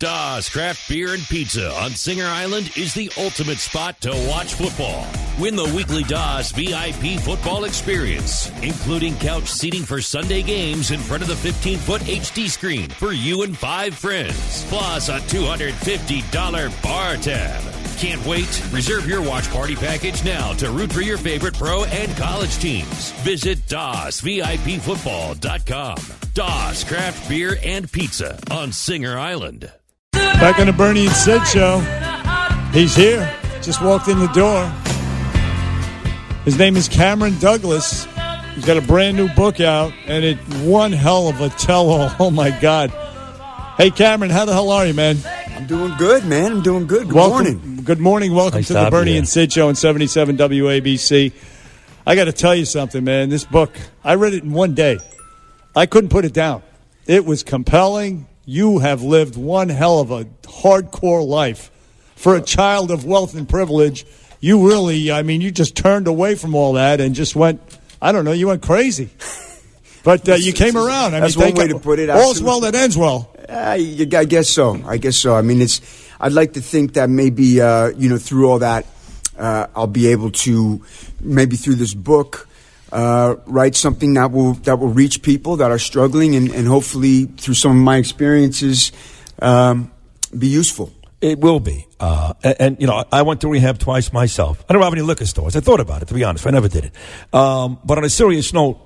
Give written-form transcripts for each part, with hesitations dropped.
Dawes Craft Beer and Pizza on Singer Island is the ultimate spot to watch football. Win the weekly Dawes VIP football experience, including couch seating for Sunday games in front of the 15-foot HD screen for you and 5 friends, plus a $250 bar tab. Can't wait? Reserve your watch party package now to root for your favorite pro and college teams. Visit DawesVIPFootball.com. Dawes Craft Beer and Pizza on Singer Island. Back on the Bernie and Sid show. He's here. Just walked in the door. His name is Cameron Douglas. He's got a brand new book out, and it's one hell of a tell-all. Oh, my God. Hey, Cameron, how the hell are you, man? I'm doing good, man. I'm doing good. Good morning. Good morning. Welcome to the Bernie and Sid show on 77 WABC. I got to tell you something, man. This book, I read it in one day. I couldn't put it down. It was compelling. You have lived one hell of a hardcore life. For a child of wealth and privilege, you really, you just turned away from all that and just went, I don't know, you went crazy. But you came around. That's one way to put it. All's well that ends well. I guess so. I mean, I'd like to think that maybe, through all that, I'll be able to, maybe through this book, write something that will reach people that are struggling and hopefully through some of my experiences be useful. It will be. And I went to rehab twice myself. I don't have any liquor stores. I thought about it, to be honest. I never did it. But on a serious note,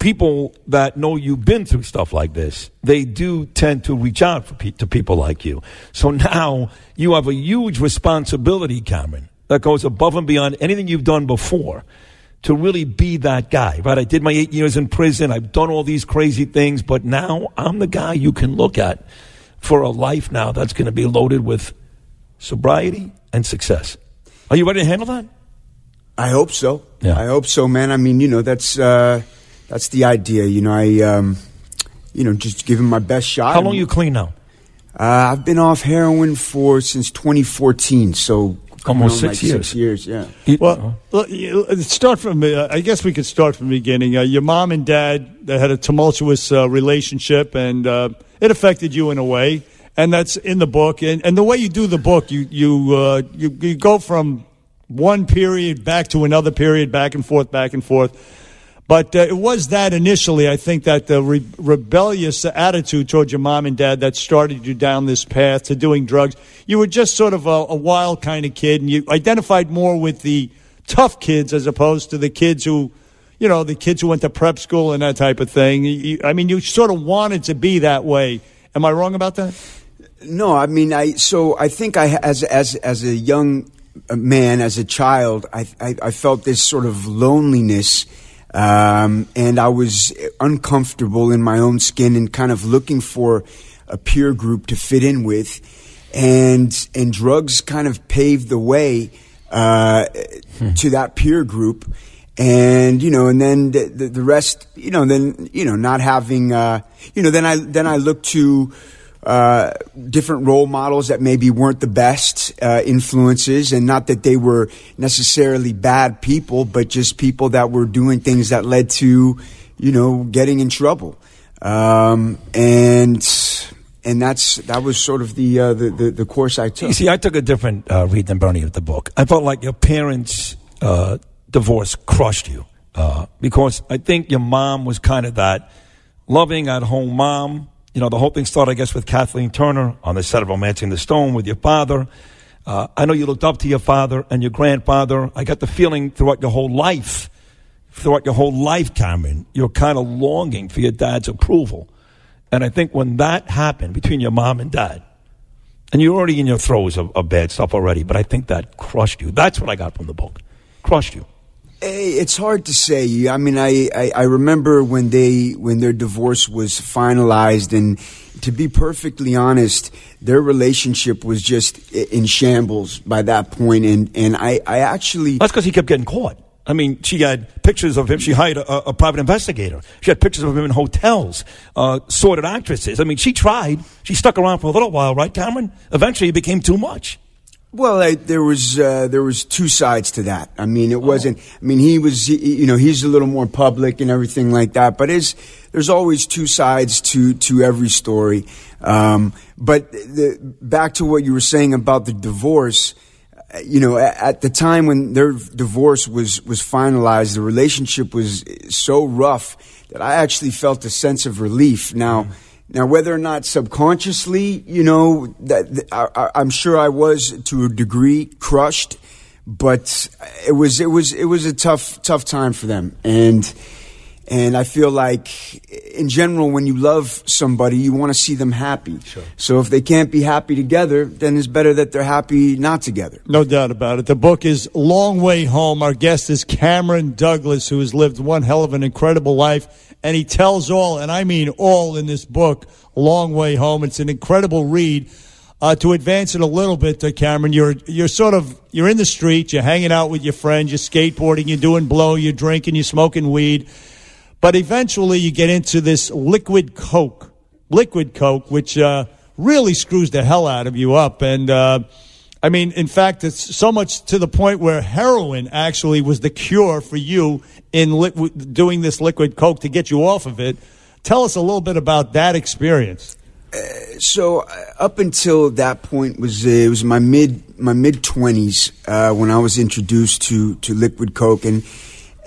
people that know you've been through stuff like this, they do tend to reach out to people like you. So now you have a huge responsibility, Cameron, that goes above and beyond anything you've done before. To really be that guy, right? I did my 8 years in prison. I've done all these crazy things, but now I'm the guy you can look at for a life now that's going to be loaded with sobriety and success. Are you ready to handle that? I hope so. Yeah. I hope so, man. I mean, that's the idea. Just giving my best shot. How long are you clean now? I've been off heroin since 2014, so almost 6 years. 6 years, yeah. Well, start from. I guess we could start from the beginning. Your mom and dad, they had a tumultuous relationship, and it affected you in a way, and that's in the book. And the way you do the book, you go from one period back to another period, back and forth, back and forth. But it was that initially, I think, that the rebellious attitude towards your mom and dad that started you down this path to doing drugs. You were just sort of a wild kind of kid, and you identified more with the tough kids as opposed to the kids who, the kids who went to prep school and that type of thing. You sort of wanted to be that way. Am I wrong about that? No, I think as a young man, as a child, I felt this sort of loneliness. And I was uncomfortable in my own skin and kind of looking for a peer group to fit in with. And drugs kind of paved the way to that peer group. And, and then the rest, not having, then I looked to different role models that maybe weren't the best influences, and not that they were necessarily bad people, but just people that were doing things that led to, getting in trouble. And that was sort of the course I took. You see, I took a different read than Bernie of the book. I felt like your parents' divorce crushed you because I think your mom was kind of that loving at-home mom. The whole thing started, I guess, with Kathleen Turner on the set of Romancing the Stone with your father. I know you looked up to your father and your grandfather. I got the feeling throughout your whole life, Cameron, you're kind of longing for your dad's approval. And I think when that happened between your mom and dad, and you're already in your throes of bad stuff already, but I think that crushed you. That's what I got from the book. Crushed you. It's hard to say. I mean, I remember when their divorce was finalized, and to be perfectly honest, their relationship was just in shambles by that point. And I actually... That's because he kept getting caught. I mean, she had pictures of him. She hired a private investigator. She had pictures of him in hotels, sordid actresses. I mean, she tried. She stuck around for a little while, right, Cameron? Eventually, it became too much. Well, there was two sides to that. I mean, it wasn't. I mean, he's a little more public and everything like that. But there's always two sides to every story. But back to what you were saying about the divorce. At the time when their divorce was finalized, the relationship was so rough that I actually felt a sense of relief. Now, whether or not subconsciously, I'm sure I was to a degree crushed, but it was a tough time for them. And I feel like, in general, when you love somebody, you want to see them happy. Sure. So if they can't be happy together, then it's better that they're happy not together. No doubt about it. The book is Long Way Home. Our guest is Cameron Douglas, who has lived one hell of an incredible life. And he tells all, and I mean all, in this book, Long Way Home. It's an incredible read. To advance it a little bit, Cameron, you're in the street, you're hanging out with your friends, you're skateboarding, you're doing blow, you're drinking, you're smoking weed. But eventually you get into this liquid coke, which really screws the hell out of you up. And, in fact, it's so much to the point where heroin actually was the cure for you in doing this liquid coke to get you off of it. Tell us a little bit about that experience. So up until that point it was my mid 20s when I was introduced to liquid coke.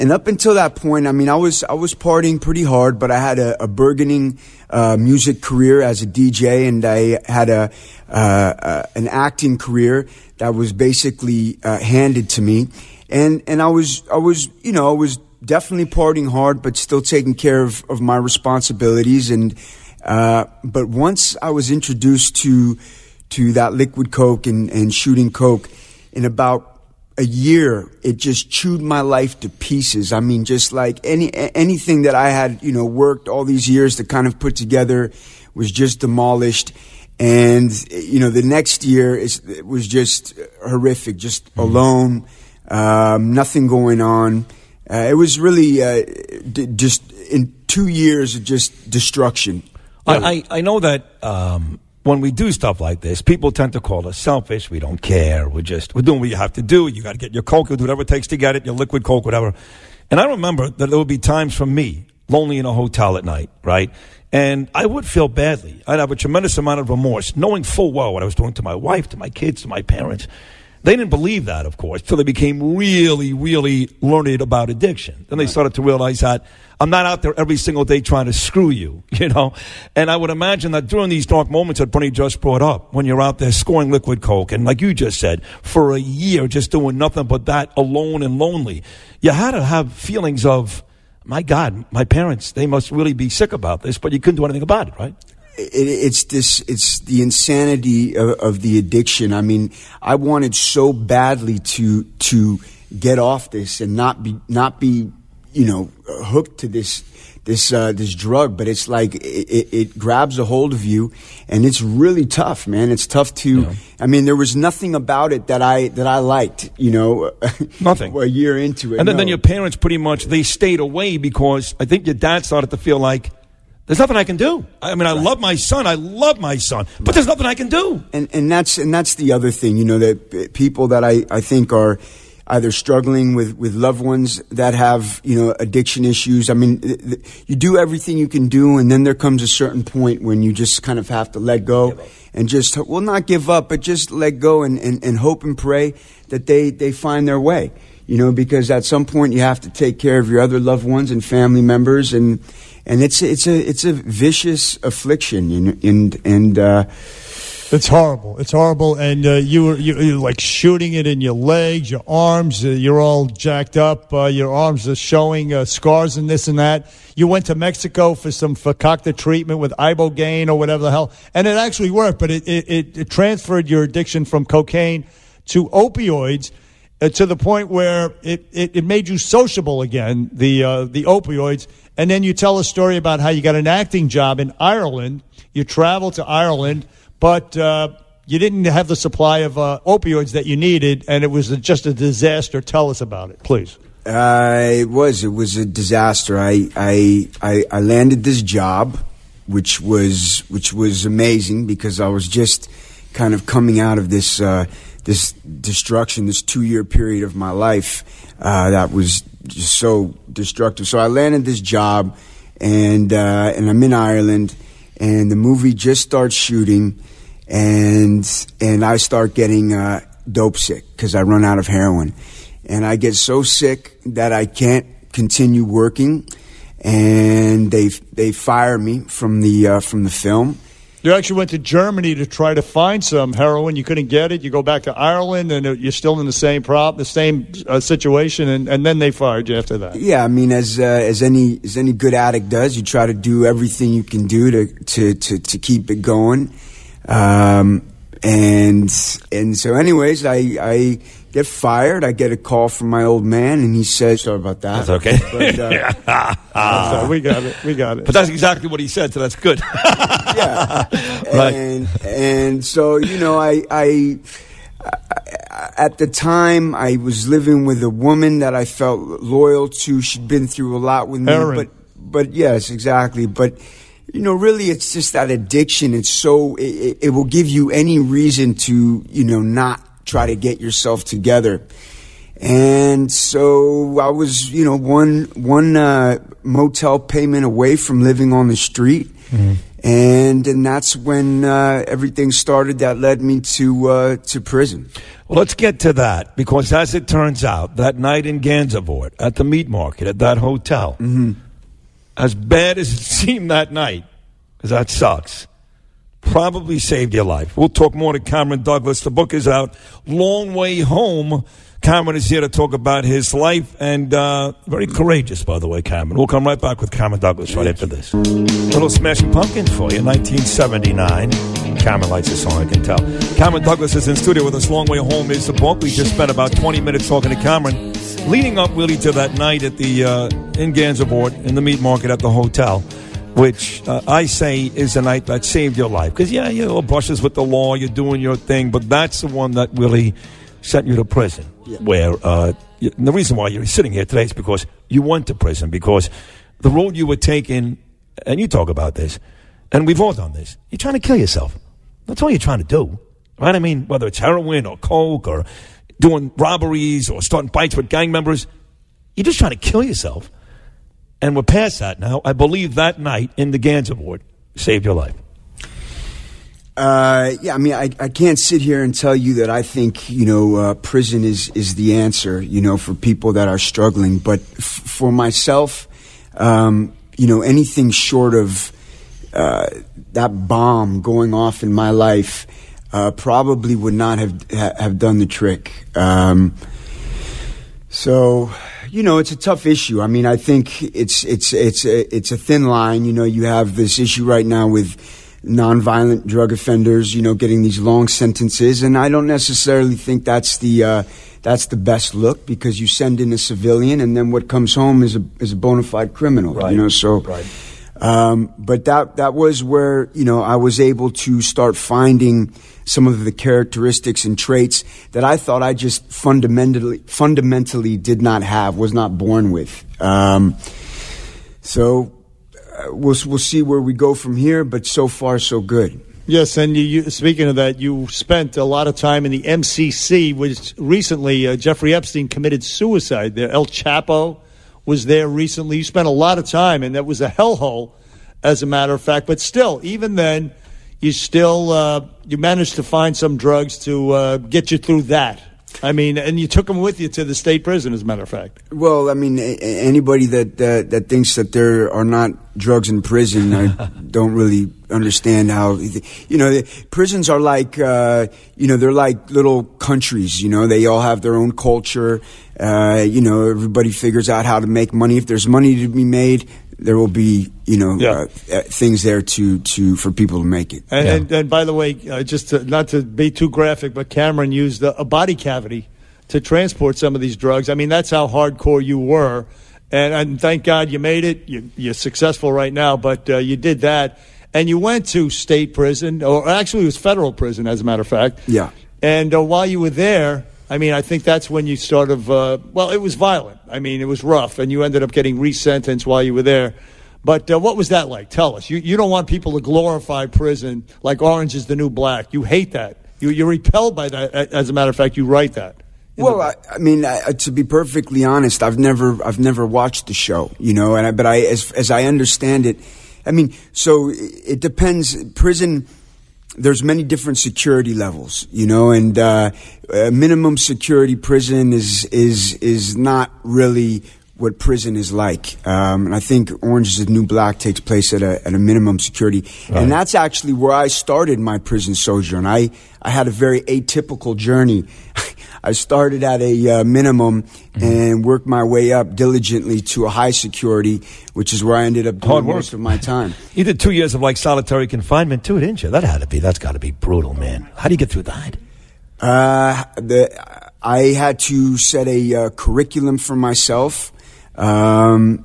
And up until that point, I was partying pretty hard, but I had a burgeoning music career as a DJ, and I had an acting career that was basically handed to me. And I was definitely partying hard, but still taking care of my responsibilities. But once I was introduced to that liquid coke and shooting coke, in about a year, it just chewed my life to pieces. I mean, just like anything that I had, worked all these years to kind of put together was just demolished. And, the next year it was just horrific, just alone, nothing going on. It was really just in 2 years of just destruction. I know that when we do stuff like this, people tend to call us selfish. We don't care. We're doing what you have to do. You got to get your coke, do whatever it takes to get it, your liquid coke, whatever. And I remember that there would be times for me, lonely in a hotel at night, right? And I would feel badly. I'd have a tremendous amount of remorse, knowing full well what I was doing to my wife, to my kids, to my parents. They didn't believe that, of course, till they became really, really learned about addiction. Then they started to realize that I'm not out there every single day trying to screw you, And I would imagine that during these dark moments that Bernie just brought up, when you're out there scoring liquid coke, and like you just said, for a year just doing nothing but that, alone and lonely, you had to have feelings of, my God, my parents, they must really be sick about this, but you couldn't do anything about it, right? It's the insanity of the addiction. I mean, I wanted so badly to get off this and not be hooked to this drug, but it's like it grabs a hold of you, and it's really tough, man. It's tough to. Yeah. I mean, there was nothing about it that I liked, Nothing. A year into it, and then your parents pretty much they stayed away because I think your dad started to feel like, there's nothing I can do. I mean, I love my son, but there's nothing I can do. And that's the other thing, that people that I think are either struggling with loved ones that have, addiction issues. I mean, you do everything you can do, and then there comes a certain point when you just kind of have to let go and just, well, not give up, but just let go and hope and pray that they find their way, because at some point you have to take care of your other loved ones and family members, and it's a vicious affliction, and it's horrible. It's horrible, and you're like shooting it in your legs, your arms. You're all jacked up. Your arms are showing scars and this and that. You went to Mexico for some concocted treatment with ibogaine or whatever the hell, and it actually worked. But it transferred your addiction from cocaine to opioids. To the point where it made you sociable again, the opioids. And then you tell a story about how you got an acting job in Ireland. You traveled to Ireland, but you didn't have the supply of opioids that you needed, and it was just a disaster. Tell us about it, please. It was a disaster. I landed this job, which was amazing because I was just kind of coming out of this destruction, this 2-year period of my life that was just so destructive. So I landed this job, and I'm in Ireland, and the movie just starts shooting, and I start getting dope sick because I run out of heroin, and I get so sick that I can't continue working, and they fire me from the film. You actually went to Germany to try to find some heroin. You couldn't get it. You go back to Ireland, and you're still in the same situation, and then they fired you after that. Yeah, I mean, as any good addict does, you try to do everything you can do to keep it going. And so, anyways, I get fired. I get a call from my old man, and he says, "Sorry about that." That's okay. But, we got it. But that's exactly what he said, so that's good. Yeah. Right. And so, I at the time I was living with a woman that I felt loyal to. She'd been through a lot with me. Erin. But yes, exactly. But really, it's just that addiction. It's so it will give you any reason to not try to get yourself together. And so I was one motel payment away from living on the street. Mm-hmm. And that's when everything started that led me to prison. Well, let's get to that, because as it turns out, that night in Gansevoort at the meat market at that hotel, mm-hmm. as bad as it seemed that night, because that sucks, probably saved your life. We'll talk more to Cameron Douglas. The book is out, Long Way Home. Cameron is here to talk about his life, and very courageous, by the way, Cameron. We'll come right back with Cameron Douglas right after this. Little Smashing Pumpkins for you, 1979. Cameron likes this song, I can tell. Cameron Douglas is in studio with us. Long Way Home is the book. We just spent about 20 minutes talking to Cameron, leading up really to that night at the in Gansevoort, in the meat market at the hotel, which I say is a night that saved your life. Because, yeah, you're all brushes with the law, you're doing your thing, but that's the one that really sent you to prison. Yeah. Where the reason why you're sitting here today is because you went to prison, because the road you were taking, and you talk about this, and we've all done this, you're trying to kill yourself. That's all you're trying to do, right? I mean, whether it's heroin or coke or doing robberies or starting fights with gang members, you're just trying to kill yourself. And we're past that now. I believe that night in the Gansevoort saved your life. Yeah, I mean, I can't sit here and tell you that I think, prison is the answer, for people that are struggling. But for myself, anything short of that bomb going off in my life probably would not have done the trick. So, it's a tough issue. I mean, I think it's a thin line. You have this issue right now with nonviolent drug offenders, getting these long sentences, and I don't necessarily think that's the best look, because you send in a civilian, and then what comes home is a bona fide criminal. Right. So. Right. But that was where I was able to start finding some of the characteristics and traits that I thought I just fundamentally did not have, was not born with. So. We'll see where we go from here, but so far, so good. Yes, and you speaking of that, you spent a lot of time in the MCC, which recently Jeffrey Epstein committed suicide there. El Chapo was there recently. You spent a lot of time, and that was a hellhole, as a matter of fact. But still, even then, you still you managed to find some drugs to get you through that. I mean, and you took them with you to the state prison, as a matter of fact. Well, I mean, anybody that thinks that there are not drugs in prison, I don't really understand how. Prisons are like, they're like little countries. They all have their own culture. Everybody figures out how to make money. If there's money to be made, there will be, things there for people to make it. And by the way, not to be too graphic, but Cameron used a body cavity to transport some of these drugs. I mean, that's how hardcore you were. And thank God you made it. You're successful right now, but you did that. And you went to state prison, or actually it was federal prison, as a matter of fact. Yeah. And while you were there, I mean, I think that's when you sort of, it was violent. I mean, it was rough, and you ended up getting resentenced while you were there. But what was that like? Tell us. You don't want people to glorify prison like Orange is the New Black. You hate that. You're repelled by that. As a matter of fact, you write that. Well, I mean, to be perfectly honest, I've never watched the show, as I understand it, I mean, so it depends. Prison, there's many different security levels, and minimum security prison is not really what prison is like. And I think Orange is the New Black takes place at a minimum security. Right. And that's actually where I started my prison sojourn. I had a very atypical journey. I started at a minimum and worked my way up diligently to a high security, which is where I ended up doing most of my time. You did 2 years of solitary confinement too, didn't you? That's got to be brutal, man. How do you get through that? I had to set a curriculum for myself, and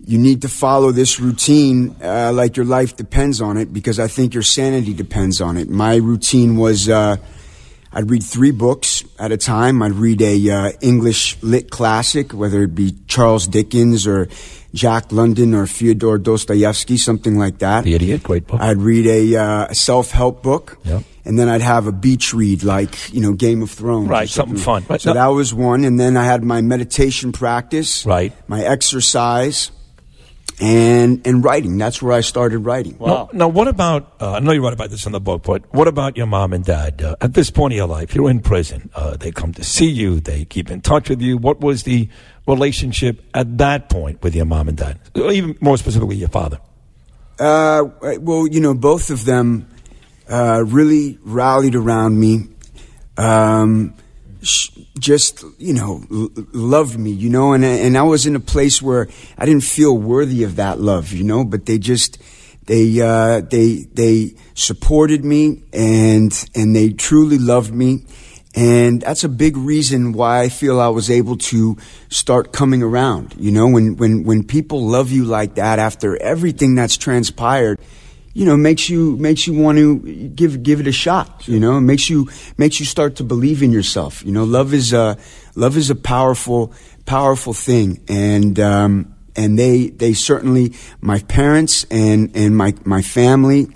you need to follow this routine like your life depends on it, because I think your sanity depends on it. My routine was I'd read 3 books at a time. I'd read a English lit classic, whether it be Charles Dickens or Jack London or Fyodor Dostoevsky, something like that. The Idiot, great book. I'd read a self-help book. Yep. And then I'd have a beach read like, Game of Thrones. Right, something fun. Right. So that was one. And then I had my meditation practice. Right. My exercise. And writing. That's where I started writing. Wow. Now, what about, I know you write about this in the book, but what about your mom and dad? At this point of your life, you're in prison. They come to see you. They keep in touch with you. What was the relationship at that point with your mom and dad? Even more specifically, your father. Well, both of them really rallied around me. Just loved me, and I was in a place where I didn't feel worthy of that love, but they supported me and they truly loved me, and that's a big reason why I feel I was able to start coming around. When people love you like that after everything that's transpired, makes you want to give it a shot. Makes you start to believe in yourself. Love is a powerful thing, and they certainly, my parents and my family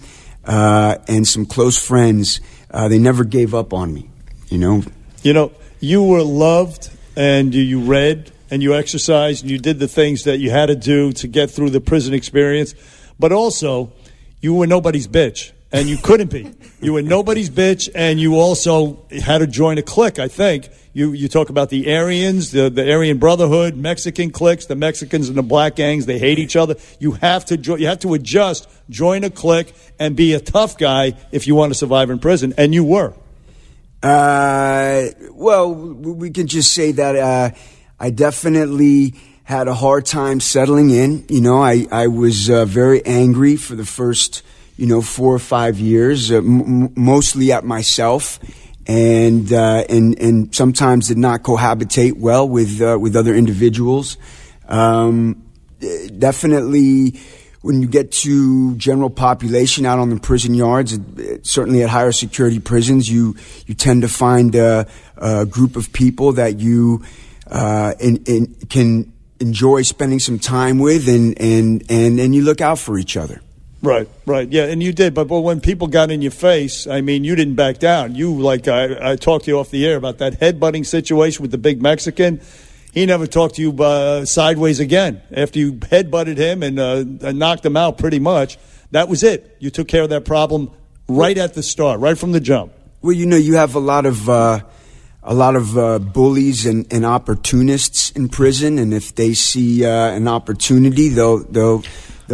and some close friends, they never gave up on me. You were loved, and you read and you exercised and you did the things that you had to do to get through the prison experience, but also you were nobody's bitch, and you couldn't be. You were nobody's bitch, and you also had to join a clique, I think. You talk about the Aryans, the Aryan Brotherhood, Mexican cliques, the Mexicans and the black gangs, they hate each other. You have to adjust, join a clique, and be a tough guy if you want to survive in prison, and you were. Well, we can just say that I definitely had a hard time settling in. I was very angry for the first, 4 or 5 years, mostly at myself, and sometimes did not cohabitate well with other individuals. Definitely, when you get to general population out on the prison yards, certainly at higher security prisons, you tend to find a group of people that you can enjoy spending some time with, and you look out for each other. Right, yeah, and you did. But when people got in your face, I mean, you didn't back down. You, I talked to you off the air about that headbutting situation with the big Mexican. He never talked to you sideways again. After you headbutted him and knocked him out pretty much, that was it. You took care of that problem right at the start, right from the jump. Well, you have a lot of bullies and opportunists in prison, and if they see an opportunity, they'll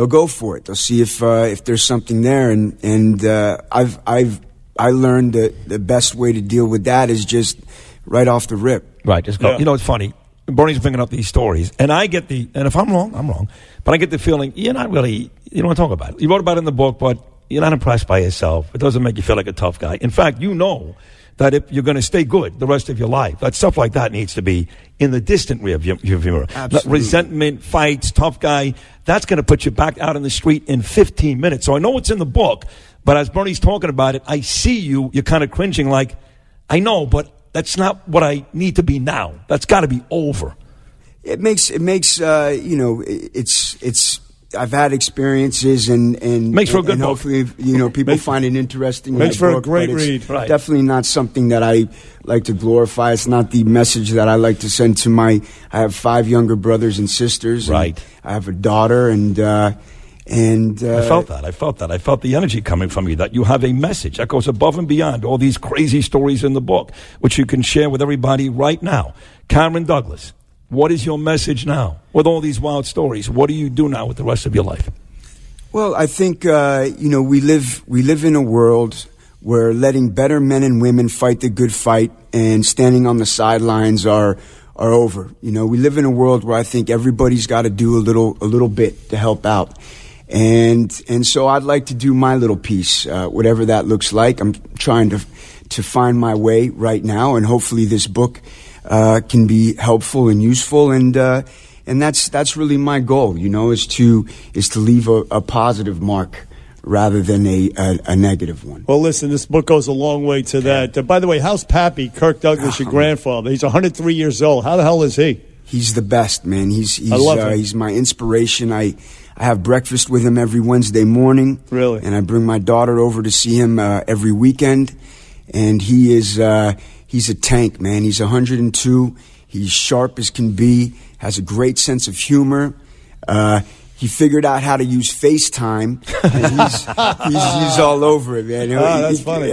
go for it. They'll see if there's something there, and I learned that the best way to deal with that is just right off the rip. Right, just go. Yeah. It's funny. Bernie's bringing up these stories, and I get and if I'm wrong, I'm wrong, but I get the feeling you don't want to talk about it. You wrote about it in the book, but you're not impressed by yourself. It doesn't make you feel like a tough guy. In fact, that if you're going to stay good the rest of your life, that stuff like that needs to be in the distant rear of your mirror. Resentment, fights, tough guy, that's going to put you back out in the street in 15 minutes. So I know what's in the book, but as Bernie's talking about it, I see you're kind of cringing like, I know, but that's not what I need to be now. That's got to be over. It makes it's I've had experiences and makes for a good book. Hopefully, people find it interesting. Makes for a book, great read. Right. Definitely not something that I like to glorify. It's not the message that I like to send to I have 5 younger brothers and sisters. Right. And I have a daughter, and I felt that. I felt the energy coming from you, that you have a message that goes above and beyond all these crazy stories in the book, which you can share with everybody right now. Cameron Douglas, what is your message now with all these wild stories? What do you do now with the rest of your life? Well, I think we live in a world where letting better men and women fight the good fight and standing on the sidelines are over. We live in a world where I think everybody's got to do a little bit to help out. And so I'd like to do my little piece, whatever that looks like. I'm trying to find my way right now, and hopefully this book can be helpful and useful, and that's really my goal, is to leave a positive mark rather than a negative one. Well, listen, this book goes a long way to that. By the way, how's Pappy, Kirk Douglas, your grandfather? He's 103 years old. How the hell is he? He's the best, man. I love him. He's my inspiration. I have breakfast with him every Wednesday morning. Really? And I bring my daughter over to see him every weekend. And he's a tank, man. He's 102. He's sharp as can be, has a great sense of humor. He figured out how to use FaceTime, and he's all over it, man. That's funny.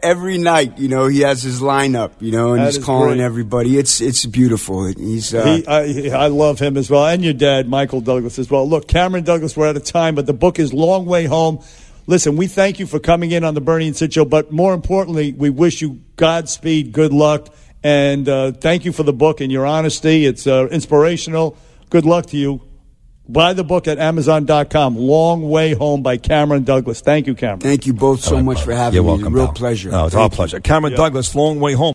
Every night, he has his lineup, and he's calling great. everybody. It's beautiful. I love him as well, and your dad, Michael Douglas, as well. Look, Cameron Douglas, we're out of time, but the book is Long Way Home. Listen, we thank you for coming in on the Bernie and Sid Show, but more importantly, we wish you Godspeed, good luck, and thank you for the book and your honesty. It's inspirational. Good luck to you. Buy the book at Amazon.com, Long Way Home by Cameron Douglas. Thank you, Cameron. Thank you both so much for having me. You're welcome, Real pal. pleasure. No, it's our pleasure. Cameron Douglas, Long Way Home.